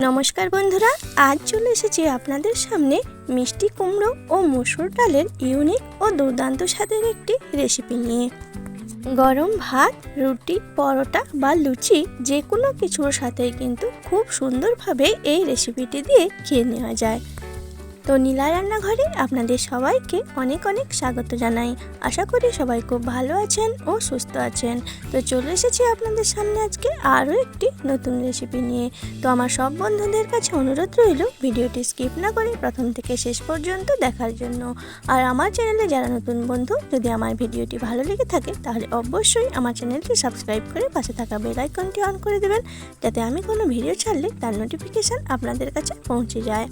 নমস্কার বন্ধুরা, আজ চলে এসেছি আপনাদের সামনে মিষ্টি কুমড়ো ও মসুর ডালের ইউনিক ও দুর্দান্ত স্বাদের একটি রেসিপি নিয়ে। গরম ভাত, রুটি, পরোটা বা লুচি যে কোনো কিছুর সাথেই কিন্তু খুব সুন্দরভাবে এই রেসিপিটি দিয়ে খেয়ে নেওয়া যায়। তো নীলা রান্নাঘরে আপনাদের সবাইকে অনেক অনেক স্বাগত জানাই। আশা করি সবাই খুব ভালো আছেন ও সুস্থ আছেন। তো চলে এসেছি আপনাদের সামনে আজকে আরও একটি নতুন রেসিপি নিয়ে। তো আমার সব বন্ধুদের কাছে অনুরোধ রইল ভিডিওটি স্কিপ না করে প্রথম থেকে শেষ পর্যন্ত দেখার জন্য। আর আমার চ্যানেলে যারা নতুন বন্ধু, যদি আমার ভিডিওটি ভালো লেগে থাকে তাহলে অবশ্যই আমার চ্যানেলটি সাবস্ক্রাইব করে পাশে থাকা বেল আইকনটি অন করে দেবেন, যাতে আমি কোনো ভিডিও ছাড়লে তার নোটিফিকেশান আপনাদের কাছে পৌঁছে যায়।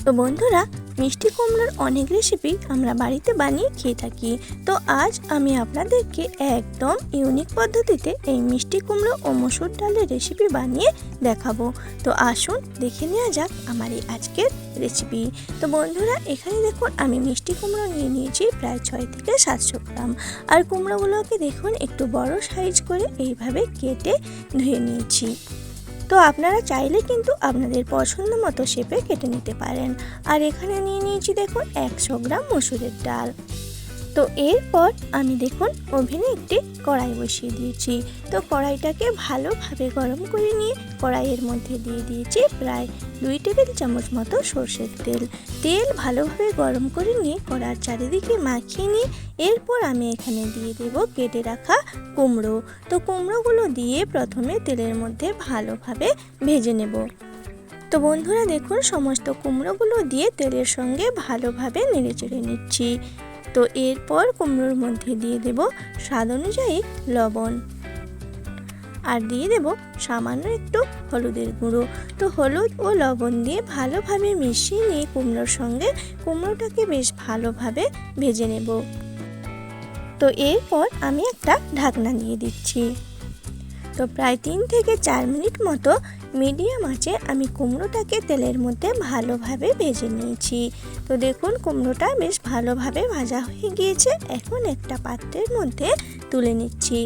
তো বন্ধুরা, মিষ্টি কুমড়োর অনেক রেসিপি আমরা বাড়িতে বানিয়ে খেয়ে থাকি। তো আজ আমি আপনাদেরকে একদম ইউনিক পদ্ধতিতে এই মিষ্টি কুমড়ো ও মসুর ডালের রেসিপি বানিয়ে দেখাবো। তো আসুন দেখে নেওয়া যাক আমার এই আজকের রেসিপি। তো বন্ধুরা, এখানে দেখুন আমি মিষ্টি কুমড়ো নিয়ে নিয়েছি প্রায় 6 থেকে 700 গ্রাম। আর কুমড়োগুলোকে দেখুন একটু বড় সাইজ করে এইভাবে কেটে ধুয়ে নিয়েছি। তো আপনারা চাইলে কিন্তু আপনাদের পছন্দ মতো শেপে কেটে নিতে পারেন। আর এখানে নিয়ে নিয়েছি দেখুন 100 গ্রাম মসুরের ডাল। তো এরপর আমি দেখুন ওভেনে একটি কড়াই বসিয়ে দিয়েছি। তো কড়াইটাকে ভালোভাবে গরম করে নিয়ে কড়াইয়ের মধ্যে দিয়ে দিয়েছি প্রায় 2 টেবিল চামচ মতো সর্ষের তেল। তেল ভালোভাবে গরম করে নিয়ে কড়ার চারিদিকে মাখিয়ে নিয়ে এরপর আমি এখানে দিয়ে দেব কেটে রাখা কুমড়ো। তো কুমড়োগুলো দিয়ে প্রথমে তেলের মধ্যে ভালোভাবে ভেজে নেব। তো বন্ধুরা দেখুন, সমস্ত কুমড়োগুলো দিয়ে তেলের সঙ্গে ভালোভাবে নেড়েচেড়ে নিচ্ছি। তো এরপর কুমড়োর মধ্যে দিয়ে দেব স্বাদ অনুযায়ী লবণ, আর দিয়ে দেব সামান্য একটু হলুদের গুঁড়ো। তো হলুদ ও লবণ দিয়ে ভালোভাবে মিশিয়ে নিয়ে কুমড়োর সঙ্গে কুমড়োটাকে বেশ ভালোভাবে ভেজে নেব। তো এরপর আমি একটা ঢাকনা দিয়ে দিচ্ছি। তো প্রায় 3 থেকে 4 মিনিট মতো মিডিয়াম আঁচে আমি কুমড়োটাকে তেলের মধ্যে ভালোভাবে ভেজে নিয়েছি। তো দেখুন কুমড়োটা বেশ ভালোভাবে ভাজা হয়ে গিয়েছে। এখন একটা পাত্রের মধ্যে তুলে নিচ্ছি।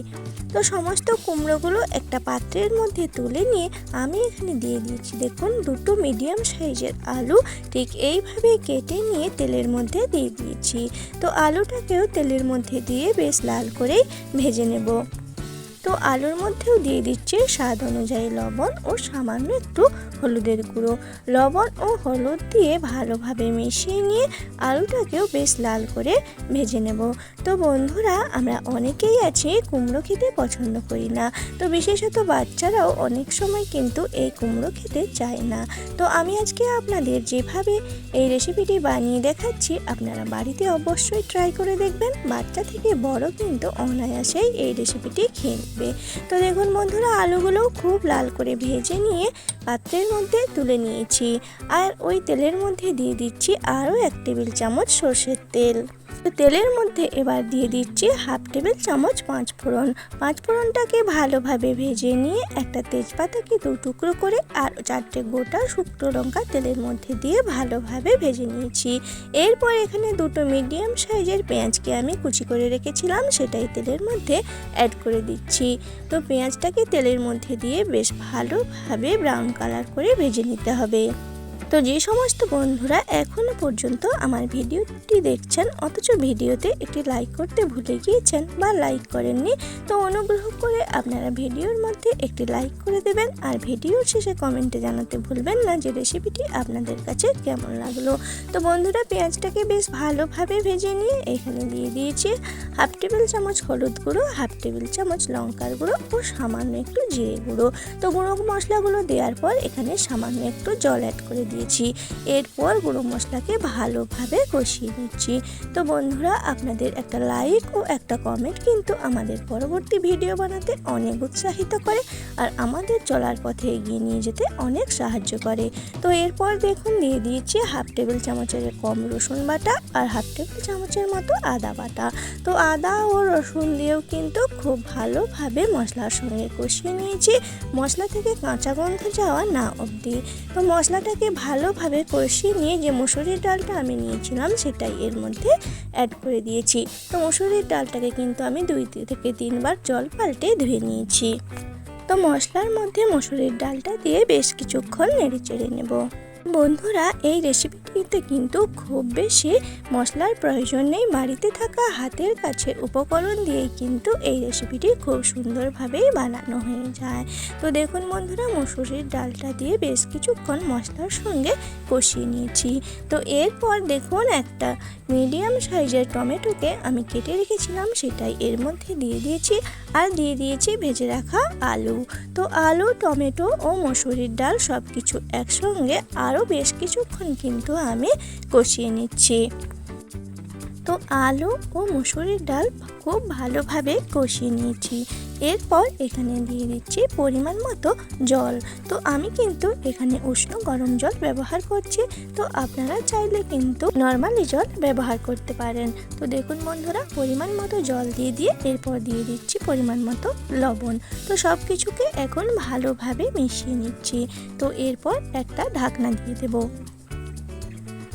তো সমস্ত কুমড়োগুলো একটা পাত্রের মধ্যে তুলে নিয়ে আমি এখানে দিয়ে দিয়েছি দেখুন 2টো মিডিয়াম সাইজের আলু। ঠিক এইভাবে কেটে নিয়ে তেলের মধ্যে দিয়ে দিয়েছি। তো আলুটাকেও তেলের মধ্যে দিয়ে বেশ লাল করেই ভেজে নেব। তো আলুর মধ্যেও দিয়ে দিচ্ছি স্বাদ অনুযায়ী লবণ ও সামান্য একটু হলুদের গুঁড়ো। লবণ ও হলুদ দিয়ে ভালোভাবে মিশিয়ে নিয়ে আলুটাকেও বেশ লাল করে ভেজে নেব। তো বন্ধুরা, আমরা অনেকেই আছি কুমড়ো খেতে পছন্দ করি না। তো বিশেষত বাচ্চারাও অনেক সময় কিন্তু এই কুমড়ো খেতে চায় না। তো আমি আজকে আপনাদের যেভাবে এই রেসিপিটি বানিয়ে দেখাচ্ছি আপনারা বাড়িতে অবশ্যই ট্রাই করে দেখবেন। বাচ্চা থেকে বড় কিন্তু অনায়াসেই এই রেসিপিটি খেয়ে নেবে। তো দেখুন বন্ধুরা, আলুগুলোও খুব লাল করে ভেজে নিয়ে পাত্রের মধ্যে তুলে নিয়েছি। আর ওই তেলের মধ্যে দিয়ে দিচ্ছি আরও 1 টেবিল চামচ সর্ষের তেল। তো তেলের মধ্যে এবার দিয়ে দিচ্ছি 1/2 টেবিল চামচ 5 ফোড়ন। 5 ফোড়নটাকে ভালোভাবে ভেজে নিয়ে একটা তেজপাতাকে 2 টুকরো করে আর 4টে গোটা শুকনো লঙ্কা তেলের মধ্যে দিয়ে ভালোভাবে ভেজে নিয়েছি। এরপর এখানে 2টো মিডিয়াম সাইজের পেঁয়াজকে আমি কুচি করে রেখেছিলাম, সেটাই তেলের মধ্যে অ্যাড করে দিচ্ছি। তো পেঁয়াজটাকে তেলের মধ্যে দিয়ে বেশ ভালোভাবে ব্রাউন কালার করে ভেজে নিতে হবে। তো যে সমস্ত বন্ধুরা এখনও পর্যন্ত আমার ভিডিওটি দেখছেন অথচ ভিডিওতে একটি লাইক করতে ভুলে গিয়েছেন বা লাইক করেননি, তো অনুগ্রহ করে আপনারা ভিডিওর মধ্যে একটি লাইক করে দেবেন। আর ভিডিওর শেষে কমেন্টে জানাতে ভুলবেন না যে রেসিপিটি আপনাদের কাছে কেমন লাগলো। তো বন্ধুরা, পেঁয়াজটাকে বেশ ভালোভাবে ভেজে নিয়ে এখানে দিয়ে দিয়েছি 1/2 টেবিল চামচ হলুদ গুঁড়ো, 1/2 টেবিল চামচ লঙ্কার গুঁড়ো ও সামান্য একটু জিরে গুঁড়ো। তো গুঁড়ো মশলাগুলো দেওয়ার পর এখানে সামান্য একটু জল অ্যাড করে দিয়েছি। এরপর গুঁড়ো মশলাকে ভালোভাবে কষিয়ে নিচ্ছি। তো বন্ধুরা, আপনাদের একটা লাইক ও একটা কমেন্ট কিন্তু আমাদের পরবর্তী ভিডিও বানাতে অনেক উৎসাহিত করে আর আমাদের চলার পথে এগিয়ে নিয়ে যেতে অনেক সাহায্য করে। তো এরপর দেখুন দিয়ে দিয়েছি 1/2 টেবিল চামচের কম রসুন বাটা আর 1/2 টেবিল চামচের মতো আদা বাটা। তো আদা ও রসুন দিয়েও কিন্তু খুব ভালোভাবে মশলার সঙ্গে কষিয়ে নিয়েছি, মশলা থেকে কাঁচা গন্ধ যাওয়া না অবধি। তো মশলাটাকে ভালোভাবে কষিয়ে নিয়ে যে মসুরির ডালটা আমি নিয়েছিলাম সেটাই এর মধ্যে অ্যাড করে দিয়েছি। তো মসুরির ডালটাকে কিন্তু আমি 2 থেকে 3 বার জল পাল্টে ধুয়ে নিয়েছি। তো মশলার মধ্যে মসুরির ডালটা দিয়ে বেশ কিছুক্ষণ নেড়ে চেড়ে নেব। বন্ধুরা, এই রেসিপিটিতে কিন্তু খুব বেশি মশলার প্রয়োজন নেই। বাড়িতে থাকা হাতের কাছে উপকরণ দিয়েই কিন্তু এই রেসিপিটি খুব সুন্দরভাবেই বানানো হয়ে যায়। তো দেখুন বন্ধুরা, মসুরির ডালটা দিয়ে বেশ কিছুক্ষণ মশলার সঙ্গে কষিয়ে নিয়েছি। তো এরপর দেখুন, একটা মিডিয়াম সাইজের টমেটোকে আমি কেটে রেখেছিলাম, সেটাই এর মধ্যে দিয়ে দিয়েছি। আর দিয়ে দিয়েছি ভেজে রাখা আলু। তো আলু, টমেটো ও মসুরির ডাল সব কিছু একসঙ্গে আরও বেশ কিছুক্ষণ কিন্তু আমি কষিয়ে নিচ্ছি। তো আলু ও মসুরির ডাল খুব ভালোভাবে কষিয়ে নিয়েছি। এরপর এখানে দিয়ে দিচ্ছি পরিমাণ মতো জল। তো আমি কিন্তু এখানে উষ্ণ গরম জল ব্যবহার করছি। তো আপনারা চাইলে কিন্তু নর্মালি জল ব্যবহার করতে পারেন। তো দেখুন বন্ধুরা, পরিমাণ মতো জল দিয়ে এরপর দিয়ে দিচ্ছি পরিমাণ মতো লবণ। তো সব কিছুকে এখন ভালোভাবে মিশিয়ে নিচ্ছি। তো এরপর একটা ঢাকনা দিয়ে দেব।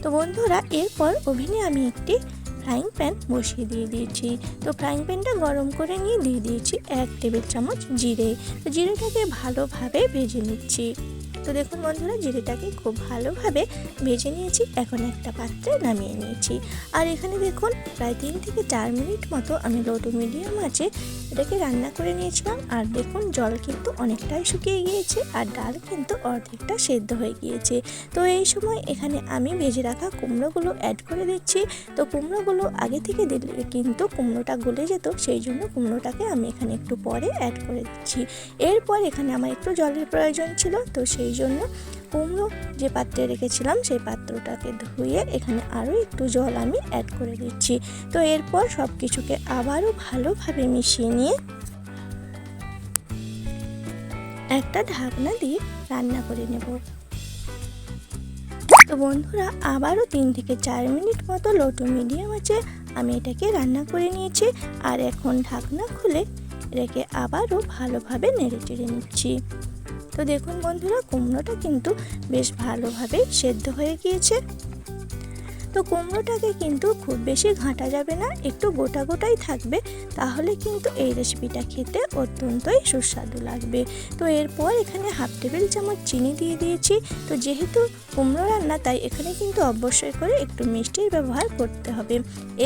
তো বন্ধুরা, এরপর ওভেনে আমি একটি ফ্রাইং প্যান বসিয়ে দিয়ে দিয়েছি। তো ফ্রাইং প্যানটা গরম করে নিয়ে দিয়ে দিয়েছি 1 টেবিল চামচ জিরে। তো জিরেটাকে ভালোভাবে ভেজে নিচ্ছি। তো দেখুন বন্ধুরা, জিরেটাকে খুব ভালোভাবে ভেজে নিয়েছি। এখন একটা পাত্রে নামিয়ে নিয়েছি। আর এখানে দেখুন, প্রায় 3 থেকে 4 মিনিট মতো আমি লো টু মিডিয়াম আঁচে এটাকে রান্না করে নিয়েছিলাম। আর দেখুন, জল কিন্তু অনেকটাই শুকিয়ে গিয়েছে আর ডাল কিন্তু অর্ধেকটা সেদ্ধ হয়ে গিয়েছে। তো এই সময় এখানে আমি ভেজে রাখা কুমড়োগুলো অ্যাড করে দিচ্ছি। তো কুমড়োগুলো আগে থেকে দিলে কিন্তু কুমড়োটা গলে যেত, সেই জন্য কুমড়োটাকে আমি এখানে একটু পরে অ্যাড করে দিচ্ছি। এরপর এখানে আমার একটু জলের প্রয়োজন ছিল, তো সেই জন্য কুমড়ো যে পাত্রে রেখেছিলাম সেই পাত্রটাকে ধুয়ে এখানে আরও একটু জল আমি অ্যাড করে দিচ্ছি। তো এরপর সব কিছুকে আবারও ভালোভাবে মিশিয়ে নিয়ে একটা ঢাকনা দিয়ে রান্না করে নেব। তো বন্ধুরা, আবারও 3 থেকে 4 মিনিট মতো লো টু মিডিয়াম আছে আমি এটাকে রান্না করে নিয়েছি। আর এখন ঢাকনা খুলে রেখে আবারও ভালোভাবে নেড়ে চেড়ে নিচ্ছি। তো দেখুন বন্ধুরা, কুমড়োটা কিন্তু বেশ ভালোভাবে সেদ্ধ হয়ে গিয়েছে। তো কুমড়োটাকে কিন্তু খুব বেশি ঘাঁটা যাবে না, একটু গোটা গোটাই থাকবে, তাহলে কিন্তু এই রেসিপিটা খেতে অত্যন্তই সুস্বাদু লাগবে। তো এরপর এখানে 1/2 টেবিল চামচ চিনি দিয়ে দিয়েছি। তো যেহেতু কুমড়ো রান্না, তাই এখানে কিন্তু অবশ্যই করে একটু মিষ্টির ব্যবহার করতে হবে।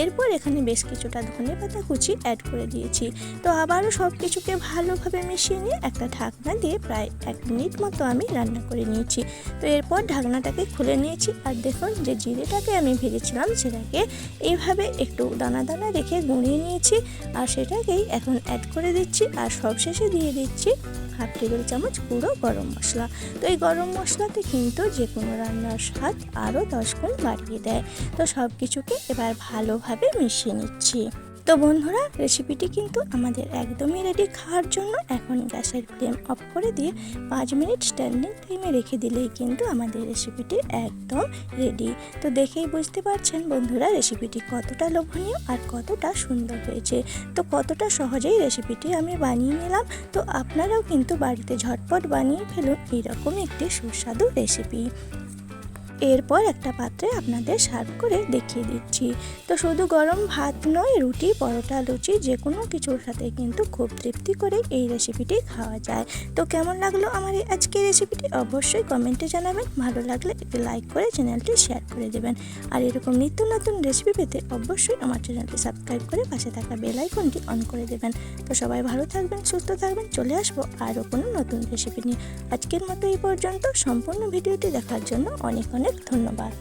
এরপর এখানে বেশ কিছুটা ধনেপাতা কুচি অ্যাড করে দিয়েছি। তো আবারও সব কিছুকে ভালোভাবে মিশিয়ে নিয়ে একটা ঢাকনা দিয়ে প্রায় 1 মিনিট মতো আমি রান্না করে নিয়েছি। তো এরপর ঢাকনাটাকে খুলে নিয়েছি। আর দেখুন, যে জিরেটাকে আমি ভেজেছিলাম সেটাকে এইভাবে একটু দানা দানা রেখে গুঁড়িয়ে নিয়েছি। আর সেটাকেই এখন অ্যাড করে দিচ্ছি। আর সবশেষে দিয়ে দিচ্ছি 1/2 টেবিল চামচ গুঁড়ো গরম মশলা। তো এই গরম মশলাতে কিন্তু যে কোনো রান্নার স্বাদ আরও 10 গুণ বাড়িয়ে দেয়। তো সব কিছুকে এবার ভালোভাবে মিশিয়ে নিচ্ছি। তো বন্ধুরা, রেসিপিটি কিন্তু আমাদের একদমই রেডি খাওয়ার জন্য। এখন গ্যাসের ফ্লেম অফ করে দিয়ে 5 মিনিট স্ট্যান্ডিং টাইমে রেখে দিলেই কিন্তু আমাদের রেসিপিটি একদম রেডি। তো দেখেই বুঝতে পারছেন বন্ধুরা, রেসিপিটি কতটা লোভনীয় আর কতটা সুন্দর হয়েছে। তো কতটা সহজেই রেসিপিটি আমি বানিয়ে নিলাম। তো আপনারাও কিন্তু বাড়িতে ঝটপট বানিয়ে ফেলুন এইরকম একটি সুস্বাদু রেসিপি। এরপর একটা পাত্রে আপনাদের সার্ভ করে দেখিয়ে দিচ্ছি। তো শুধু গরম ভাত নয়, রুটি, পরোটা, লুচি যে কোনো কিছুর সাথে কিন্তু খুব তৃপ্তি করে এই রেসিপিটি খাওয়া যায়। তো কেমন লাগলো আমার এই আজকের রেসিপিটি অবশ্যই কমেন্টে জানাবেন। ভালো লাগলে একটি লাইক করে চ্যানেলটি শেয়ার করে দেবেন। আর এরকম নিত্য নতুন রেসিপি পেতে অবশ্যই আমার চ্যানেলটি সাবস্ক্রাইব করে পাশে থাকা বেল আইকনটি অন করে দেবেন। তো সবাই ভালো থাকবেন, সুস্থ থাকবেন। চলে আসবো আরও কোনো নতুন রেসিপি নিয়ে। আজকের মতো এই পর্যন্ত। সম্পূর্ণ ভিডিওটি দেখার জন্য অনেক অনেক ধন্যবাদ।